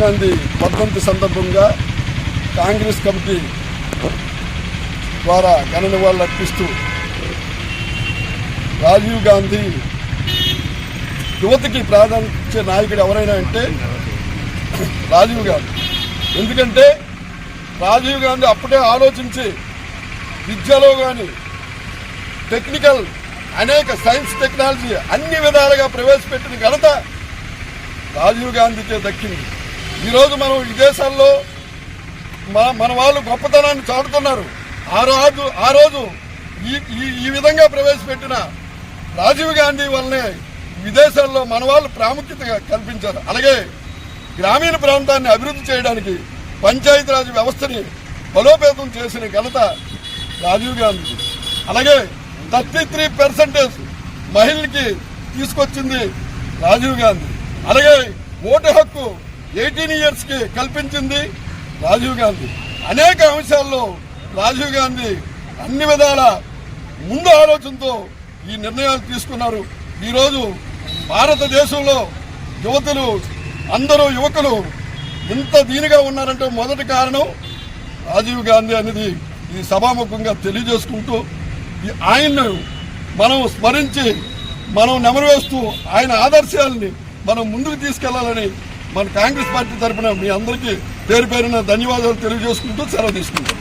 గాంధీ వర్ధంతి సందర్భంగా కాంగ్రెస్ కమిటీ ద్వారా ఘన నివాళులు అర్పిస్తూ రాజీవ్ గాంధీ యువతకి ప్రాధాన్యత ఇచ్చే నాయకుడు ఎవరైనా అంటే రాజీవ్ గాంధీ. ఎందుకంటే రాజీవ్ గాంధీ అప్పుడే ఆలోచించి విద్యలో కానీ టెక్నికల్ అనేక సైన్స్ టెక్నాలజీ అన్ని విధాలుగా ప్రవేశపెట్టిన ఘనత రాజీవ్ గాంధీకే దక్కింది. ఈరోజు మనం ఈ దేశాల్లో మన వాళ్ళు గొప్పతనాన్ని చాటుతున్నారు. ఆ రోజు ఈ విధంగా ప్రవేశపెట్టిన రాజీవ్ గాంధీ వల్లనే విదేశాల్లో మన వాళ్ళు ప్రాముఖ్యత కల్పించారు. అలాగే గ్రామీణ ప్రాంతాన్ని అభివృద్ధి చేయడానికి పంచాయతీరాజ్ వ్యవస్థని బలోపేతం చేసిన ఘనత రాజీవ్ గాంధీ. అలాగే 33% మహిళలకి తీసుకొచ్చింది రాజీవ్ గాంధీ. అలాగే ఓటు హక్కు 18 yearsకి కల్పించింది రాజీవ్ గాంధీ. అనేక అంశాల్లో రాజీవ్ గాంధీ అన్ని విధాల ముందు ఆలోచనతో ఈ నిర్ణయాలు తీసుకున్నారు. ఈరోజు భారతదేశంలో యువకులు ఇంత దీనిగా ఉన్నారంటే మొదటి కారణం రాజీవ్ గాంధీ అనేది ఈ సభాముఖంగా తెలియజేసుకుంటూ ఆయన్ను మనం స్మరించి మనం నెమరువేస్తూ ఆయన ఆదర్శాలని మనం ముందుకు తీసుకెళ్లాలని మన కాంగ్రెస్ పార్టీ తరఫున మీ అందరికీ పేరు పేరున ధన్యవాదాలు తెలియజేసుకుంటూ సెలవు తీసుకుంటాం.